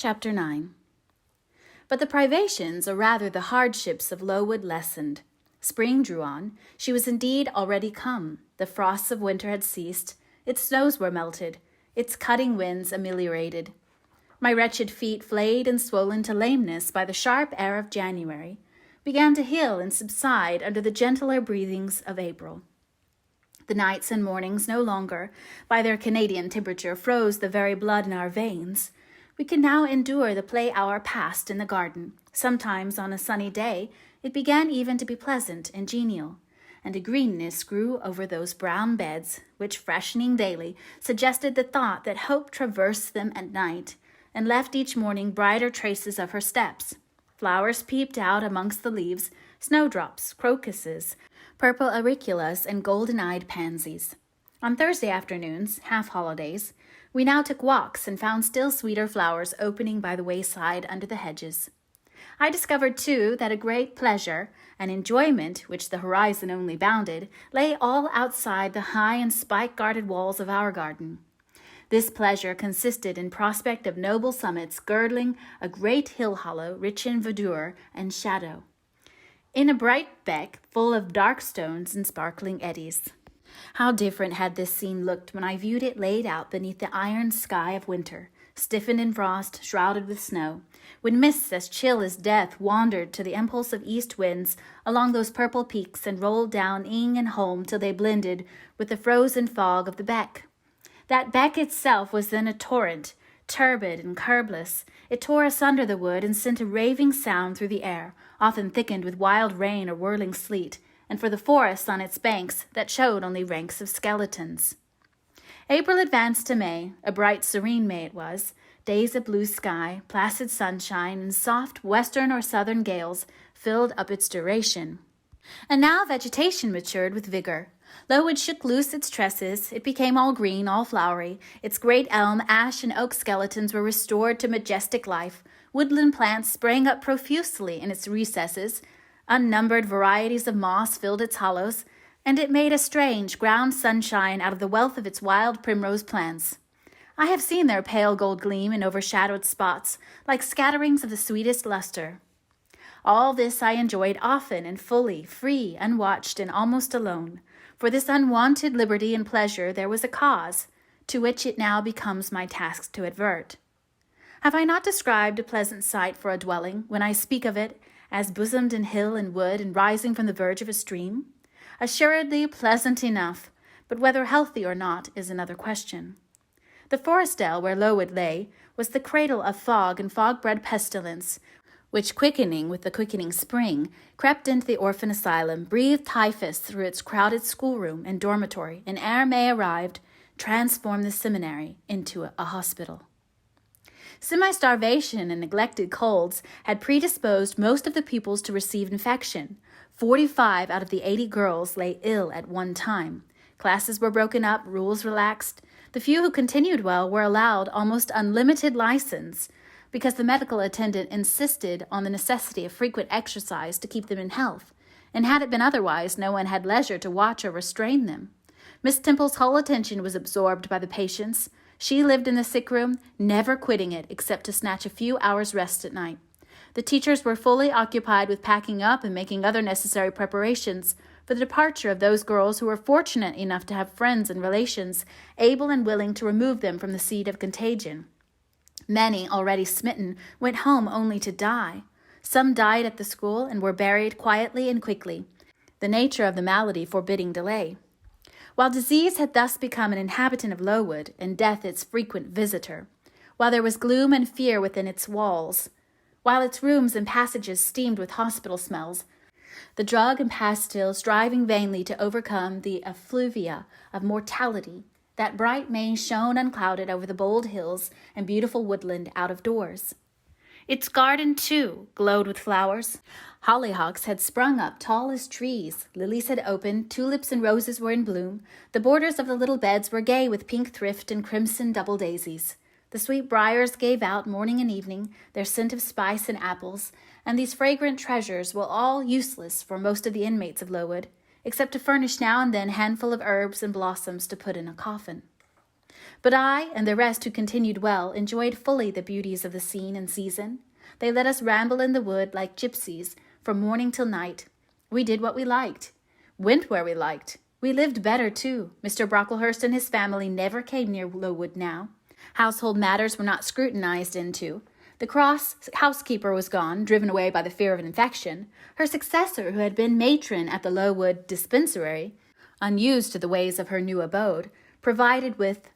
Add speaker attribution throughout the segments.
Speaker 1: Chapter 9. But the privations, or rather the hardships of Lowood lessened. Spring drew on. She was indeed already come. The frosts of winter had ceased. Its snows were melted. Its cutting winds ameliorated. My wretched feet, flayed and swollen to lameness by the sharp air of January, began to heal and subside under the gentler breathings of April. The nights and mornings no longer, by their Canadian temperature, froze the very blood in our veins. We could now endure the play hour passed in the garden. Sometimes, on a sunny day, it began even to be pleasant and genial, and a greenness grew over those brown beds, which, freshening daily, suggested the thought that hope traversed them at night, and left each morning brighter traces of her steps. Flowers peeped out amongst the leaves, snowdrops, crocuses, purple auriculas, and golden-eyed pansies. On Thursday afternoons, half-holidays, we now took walks and found still sweeter flowers opening by the wayside under the hedges. I discovered, too, that a great pleasure, an enjoyment which the horizon only bounded, lay all outside the high and spike-guarded walls of our garden. This pleasure consisted in prospect of noble summits girdling a great hill hollow rich in verdure and shadow, in a bright beck full of dark stones and sparkling eddies. How different had this scene looked when I viewed it laid out beneath the iron sky of winter, stiffened in frost, shrouded with snow, when mists as chill as death wandered to the impulse of east winds along those purple peaks and rolled down Ing and Holm till they blended with the frozen fog of the beck. That beck itself was then a torrent, turbid and curbless. It tore asunder the wood and sent a raving sound through the air, often thickened with wild rain or whirling sleet, and for the forests on its banks that showed only ranks of skeletons. April advanced to May. A bright, serene May it was. Days of blue sky, placid sunshine, and soft western or southern gales filled up its duration. And now vegetation matured with vigor. Lowood shook loose its tresses. It became all green, all flowery. Its great elm, ash, and oak skeletons were restored to majestic life. Woodland plants sprang up profusely in its recesses. Unnumbered varieties of moss filled its hollows, and it made a strange ground sunshine out of the wealth of its wild primrose plants. I have seen their pale gold gleam in overshadowed spots, like scatterings of the sweetest luster. All this I enjoyed often and fully, free, unwatched, and almost alone. For this unwonted liberty and pleasure there was a cause, to which it now becomes my task to advert. Have I not described a pleasant site for a dwelling, when I speak of it, as bosomed in hill and wood and rising from the verge of a stream? Assuredly pleasant enough, but whether healthy or not is another question. The forest-dell where Lowood lay was the cradle of fog and fog-bred pestilence, which, quickening with the quickening spring, crept into the orphan asylum, breathed typhus through its crowded schoolroom and dormitory, and ere May arrived, transformed the seminary into a hospital. Semi-starvation and neglected colds had predisposed most of the pupils to receive infection. 45 out of the 80 girls lay ill at one time. Classes were broken up, rules relaxed. The few who continued well were allowed almost unlimited license, because the medical attendant insisted on the necessity of frequent exercise to keep them in health, and had it been otherwise, no one had leisure to watch or restrain them. Miss Temple's whole attention was absorbed by the patients. She lived in the sick room, never quitting it except to snatch a few hours' rest at night. The teachers were fully occupied with packing up and making other necessary preparations for the departure of those girls who were fortunate enough to have friends and relations able and willing to remove them from the seat of contagion. Many, already smitten, went home only to die. Some died at the school and were buried quietly and quickly, the nature of the malady forbidding delay. While disease had thus become an inhabitant of Lowood, and death its frequent visitor, while there was gloom and fear within its walls, while its rooms and passages steamed with hospital smells, the drug and pastille striving vainly to overcome the effluvia of mortality, that bright May shone unclouded over the bold hills and beautiful woodland out of doors. Its garden, too, glowed with flowers. Hollyhocks had sprung up tall as trees, lilies had opened, tulips and roses were in bloom, the borders of the little beds were gay with pink thrift and crimson double daisies. The sweet briars gave out morning and evening their scent of spice and apples, and these fragrant treasures were all useless for most of the inmates of Lowood, except to furnish now and then a handful of herbs and blossoms to put in a coffin. But I and the rest who continued well enjoyed fully the beauties of the scene and season. They let us ramble in the wood like gypsies from morning till night. We did what we liked, went where we liked. We lived better, too. Mr. Brocklehurst and his family never came near Lowood now. Household matters were not scrutinized into. The cross housekeeper was gone, driven away by the fear of an infection. Her successor, who had been matron at the Lowood dispensary, unused to the ways of her new abode, provided with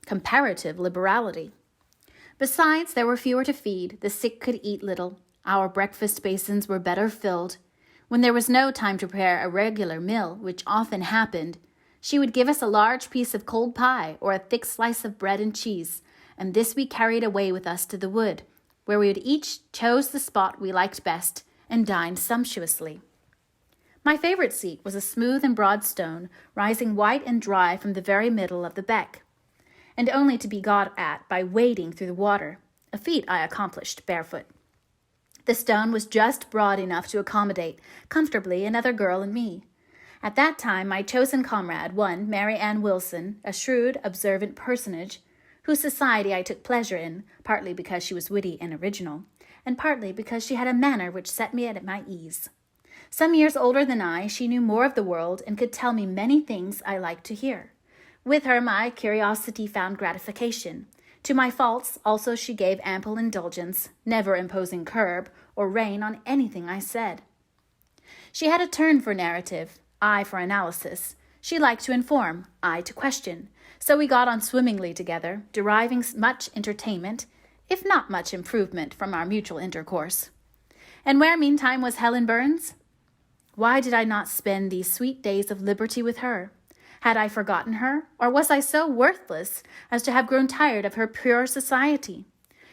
Speaker 1: comparative liberality. Besides, there were fewer to feed. The sick could eat little. Our breakfast basins were better filled. When there was no time to prepare a regular meal, which often happened, she would give us a large piece of cold pie or a thick slice of bread and cheese, and this we carried away with us to the wood, where we would each chose the spot we liked best and dined sumptuously. My favorite seat was a smooth and broad stone, rising white and dry from the very middle of the beck, and only to be got at by wading through the water, a feat I accomplished barefoot. The stone was just broad enough to accommodate comfortably another girl and me. At that time my chosen comrade, one Mary Ann Wilson, a shrewd, observant personage, whose society I took pleasure in, partly because she was witty and original, and partly because she had a manner which set me at my ease. Some years older than I, she knew more of the world and could tell me many things I liked to hear. With her my curiosity found gratification. To my faults also she gave ample indulgence, never imposing curb or rein on anything I said. She had a turn for narrative, I for analysis. She liked to inform, I to question. So we got on swimmingly together, deriving much entertainment, if not much improvement, from our mutual intercourse. And where meantime was Helen Burns? Why did I not spend these sweet days of liberty with her? Had I forgotten her, or was I so worthless as to have grown tired of her pure society?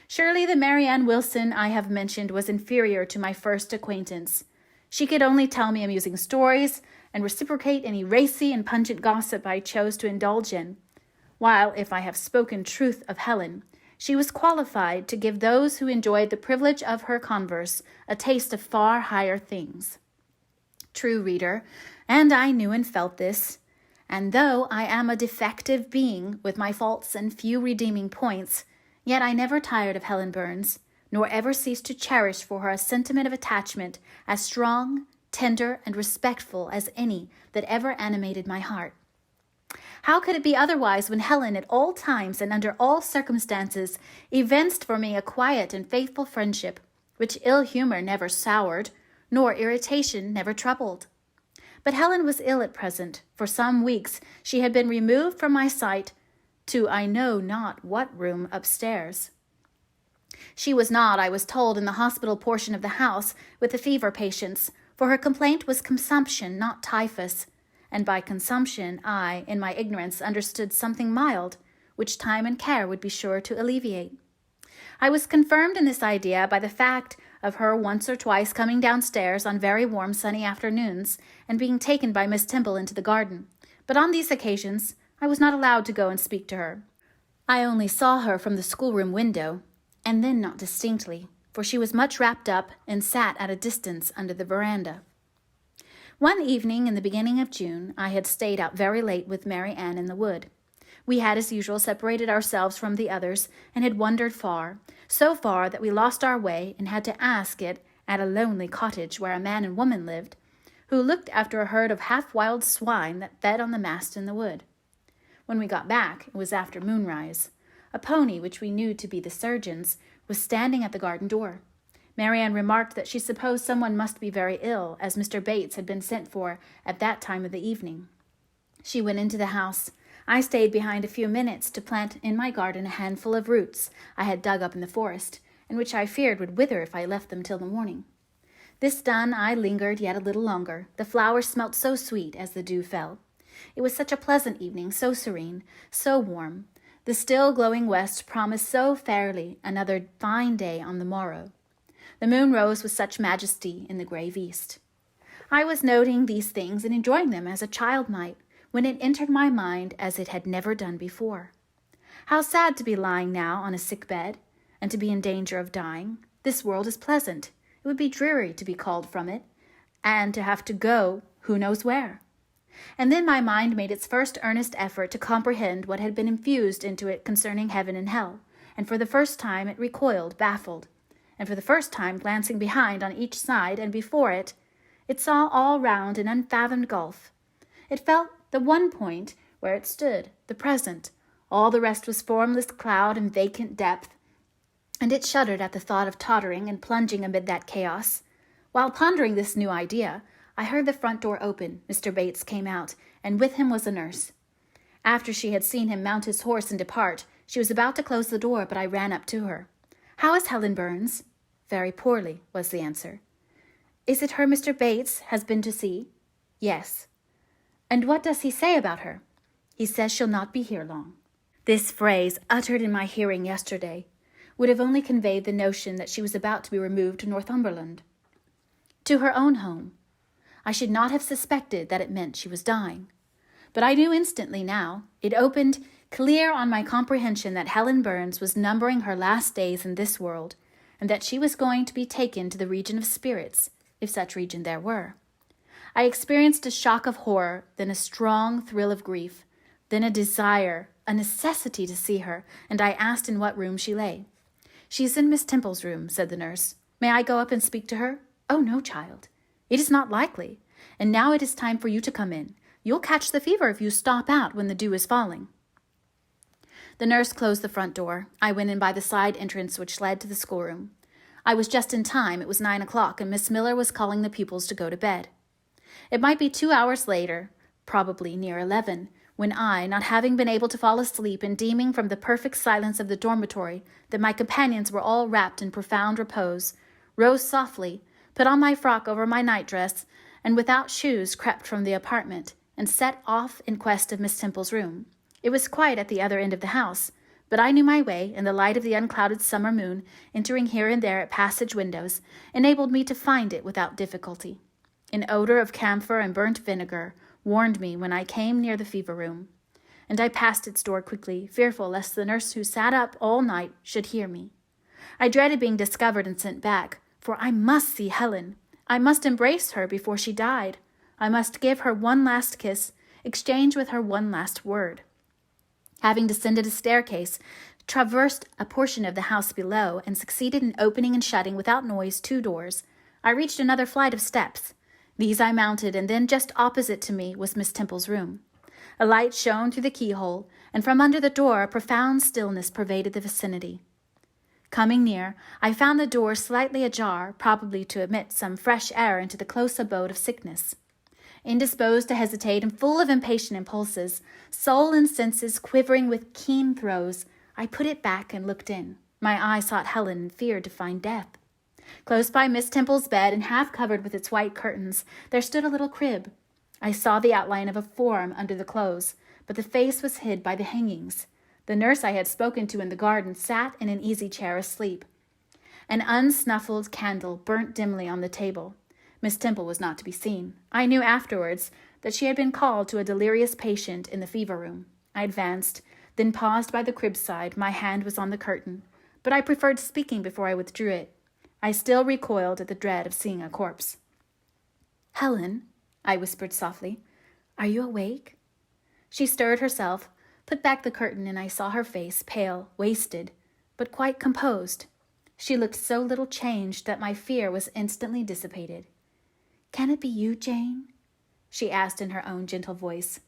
Speaker 1: Surely the Mary Ann Wilson I have mentioned was inferior to my first acquaintance. She could only tell me amusing stories and reciprocate any racy and pungent gossip I chose to indulge in, while, if I have spoken truth of Helen, she was qualified to give those who enjoyed the privilege of her converse a taste of far higher things. True, reader, and I knew and felt this, and though I am a defective being with my faults and few redeeming points, yet I never tired of Helen Burns, nor ever ceased to cherish for her a sentiment of attachment as strong, tender, and respectful as any that ever animated my heart. How could it be otherwise when Helen at all times and under all circumstances evinced for me a quiet and faithful friendship, which ill humor never soured, nor irritation never troubled? But Helen was ill at present. For some weeks she had been removed from my sight to I know not what room upstairs. She was not, I was told, in the hospital portion of the house with the fever patients, for her complaint was consumption, not typhus, and by consumption I, in my ignorance, understood something mild, which time and care would be sure to alleviate. I was confirmed in this idea by the fact of her once or twice coming downstairs on very warm sunny afternoons and being taken by Miss Temple into the garden. But on these occasions I was not allowed to go and speak to her. I only saw her from the schoolroom window, and then not distinctly, for she was much wrapped up and sat at a distance under the veranda. One evening in the beginning of June I had stayed out very late with Mary Ann in the wood. We had, as usual, separated ourselves from the others and had wandered far, so far that we lost our way and had to ask it at a lonely cottage where a man and woman lived, who looked after a herd of half-wild swine that fed on the mast in the wood. When we got back, it was after moonrise. A pony, which we knew to be the surgeon's, was standing at the garden door. Mary Ann remarked that she supposed someone must be very ill, as Mr. Bates had been sent for at that time of the evening. She went into the house. I stayed behind a few minutes to plant in my garden a handful of roots I had dug up in the forest, and which I feared would wither if I left them till the morning. This done, I lingered yet a little longer. The flowers smelt so sweet as the dew fell. It was such a pleasant evening, so serene, so warm. The still glowing west promised so fairly another fine day on the morrow. The moon rose with such majesty in the grave east. I was noting these things and enjoying them as a child might, when it entered my mind as it had never done before. How sad to be lying now on a sick bed, and to be in danger of dying. This world is pleasant. It would be dreary to be called from it, and to have to go who knows where. And then my mind made its first earnest effort to comprehend what had been infused into it concerning heaven and hell, and for the first time it recoiled, baffled. And for the first time, glancing behind on each side and before it, it saw all round an unfathomed gulf. It felt the one point where it stood, the present. All the rest was formless cloud and vacant depth, and it shuddered at the thought of tottering and plunging amid that chaos. While pondering this new idea, I heard the front door open. Mr. Bates came out, and with him was a nurse. After she had seen him mount his horse and depart, she was about to close the door, but I ran up to her. "How is Helen Burns?" "Very poorly," was the answer. "Is it her Mr. Bates has been to see?" "Yes." "And what does he say about her?" "He says she'll not be here long." This phrase, uttered in my hearing yesterday, would have only conveyed the notion that she was about to be removed to Northumberland, to her own home. I should not have suspected that it meant she was dying. But I knew instantly now. It opened clear on my comprehension that Helen Burns was numbering her last days in this world, and that she was going to be taken to the region of spirits, if such region there were. I experienced a shock of horror, then a strong thrill of grief, then a desire, a necessity to see her, and I asked in what room she lay. "She is in Miss Temple's room," said the nurse. "May I go up and speak to her?" "Oh, no, child. It is not likely. And now it is time for you to come in. You'll catch the fever if you stop out when the dew is falling." The nurse closed the front door. I went in by the side entrance which led to the schoolroom. I was just in time. It was 9 o'clock, and Miss Miller was calling the pupils to go to bed. It might be 2 hours later, probably near 11, when I, not having been able to fall asleep and deeming from the perfect silence of the dormitory that my companions were all wrapped in profound repose, rose softly, put on my frock over my nightdress, and without shoes crept from the apartment, and set off in quest of Miss Temple's room. It was quite at the other end of the house, but I knew my way, and the light of the unclouded summer moon, entering here and there at passage windows, enabled me to find it without difficulty. An odor of camphor and burnt vinegar warned me when I came near the fever room, and I passed its door quickly, fearful lest the nurse who sat up all night should hear me. I dreaded being discovered and sent back, for I must see Helen. I must embrace her before she died. I must give her one last kiss, exchange with her one last word. Having descended a staircase, traversed a portion of the house below, and succeeded in opening and shutting without noise 2 doors, I reached another flight of steps. These I mounted, and then just opposite to me was Miss Temple's room. A light shone through the keyhole, and from under the door a profound stillness pervaded the vicinity. Coming near, I found the door slightly ajar, probably to admit some fresh air into the close abode of sickness. Indisposed to hesitate and full of impatient impulses, soul and senses quivering with keen throes, I put it back and looked in. My eye sought Helen and feared to find death. Close by Miss Temple's bed, and half covered with its white curtains, there stood a little crib. I saw the outline of a form under the clothes, but the face was hid by the hangings. The nurse I had spoken to in the garden sat in an easy-chair asleep. An unsnuffled candle burnt dimly on the table. Miss Temple was not to be seen. I knew afterwards that she had been called to a delirious patient in the fever room. I advanced, then paused by the crib side. My hand was on the curtain, but I preferred speaking before I withdrew it. I still recoiled at the dread of seeing a corpse. "Helen," I whispered softly, "are you awake?" She stirred herself, put back the curtain, and I saw her face, pale, wasted, but quite composed. She looked so little changed that my fear was instantly dissipated. "Can it be you, Jane?" she asked in her own gentle voice.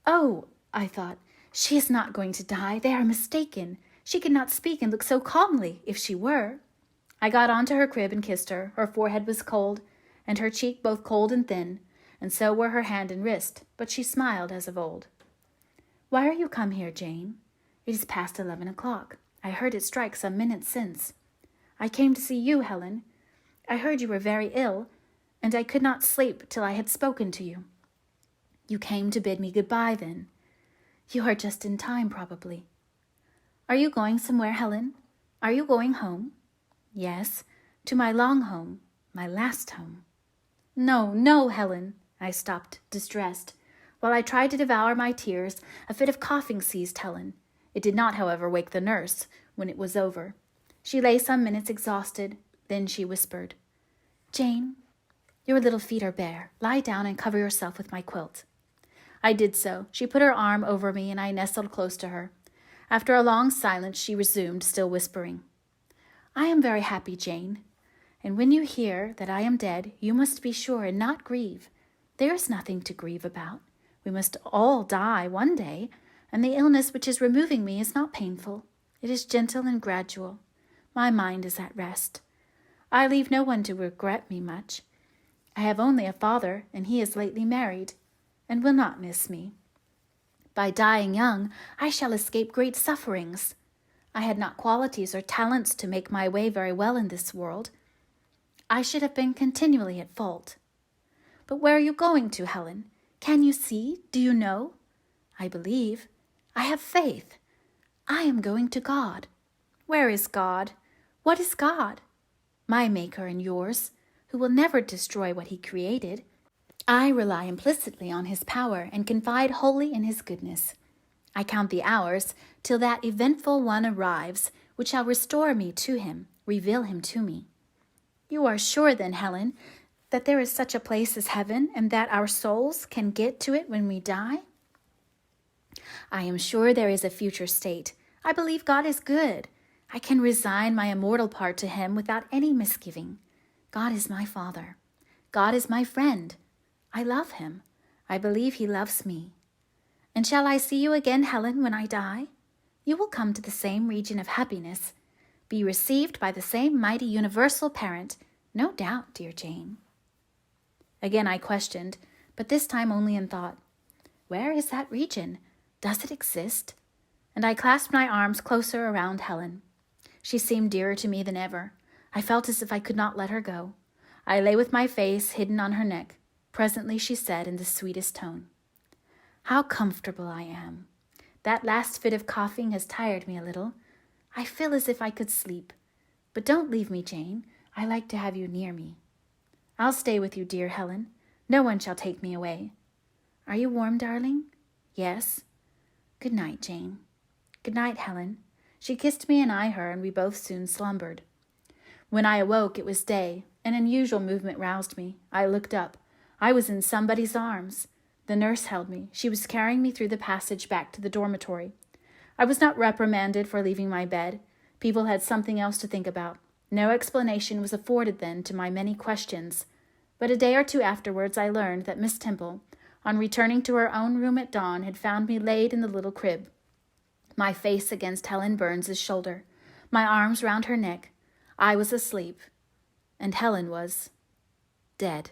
Speaker 1: "Oh," I thought, "she is not going to die. They are mistaken. She could not speak and look so calmly, if she were." I got onto her crib and kissed her. Her forehead was cold, and her cheek both cold and thin, and so were her hand and wrist, but she smiled as of old. "Why are you come here, Jane?" "It is past 11 o'clock. I heard it strike some minutes since." "I came to see you, Helen. I heard you were very ill, and I could not sleep till I had spoken to you." "You came to bid me good-bye, then? You are just in time, probably." "Are you going somewhere, Helen? Are you going home?" "Yes, to my long home, my last home." "No, no, Helen." I stopped, distressed. While I tried to devour my tears, a fit of coughing seized Helen. It did not, however, wake the nurse when it was over. She lay some minutes exhausted, then she whispered, "Jane, Your little feet are bare. Lie down and cover yourself with my quilt." I did so. She put her arm over me, and I nestled close to her. After a long silence, she resumed, still whispering, "I am very happy, Jane. And when you hear that I am dead, you must be sure and not grieve. There is nothing to grieve about. We must all die one day, and the illness which is removing me is not painful. It is gentle and gradual. My mind is at rest. I leave no one to regret me much. I have only a father, and he is lately married, and will not miss me. By dying young, I shall escape great sufferings. I had not qualities or talents to make my way very well in this world. I should have been continually at fault. But where are you going to, Helen? Can you see? Do you know? I believe. I have faith. I am going to God. Where is God? What is God? My Maker and yours, who will never destroy what he created. I rely implicitly on his power and confide wholly in his goodness. I count the hours till that eventful one arrives, which shall restore me to him, reveal him to me. You are sure then, Helen, that there is such a place as heaven, and that our souls can get to it when we die? I am sure there is a future state. I believe God is good. I can resign my immortal part to him without any misgiving. God is my Father. God is my friend. I love him. I believe he loves me. And shall I see you again, Helen, when I die? You will come to the same region of happiness, be received by the same mighty universal parent, no doubt, dear Jane. Again I questioned, but this time only in thought. Where is that region? Does it exist? And I clasped my arms closer around Helen. She seemed dearer to me than ever. I felt as if I could not let her go. I lay with my face hidden on her neck. Presently she said in the sweetest tone, "How comfortable I am. That last fit of coughing has tired me a little. I feel as if I could sleep. But don't leave me, Jane. I like to have you near me. I'll stay with you, dear Helen. No one shall take me away. Are you warm, darling? Yes. Good night, Jane. Good night, Helen." She kissed me and I her, and we both soon slumbered. When I awoke, it was day. An unusual movement roused me. I looked up. I was in somebody's arms. The nurse held me. She was carrying me through the passage back to the dormitory. I was not reprimanded for leaving my bed. People had something else to think about. No explanation was afforded then to my many questions. But a day or two afterwards I learned that Miss Temple, on returning to her own room at dawn, had found me laid in the little crib, my face against Helen Burns's shoulder, my arms round her neck. I was asleep, and Helen was dead.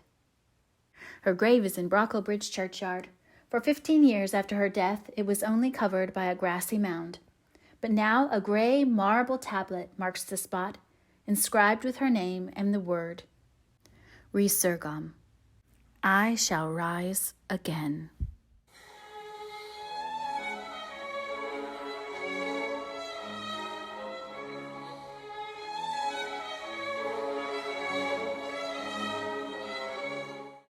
Speaker 1: Her grave is in Brocklebridge churchyard. For 15 years after her death, it was only covered by a grassy mound. But now a gray marble tablet marks the spot, inscribed with her name and the word, Resurgam. I shall rise again.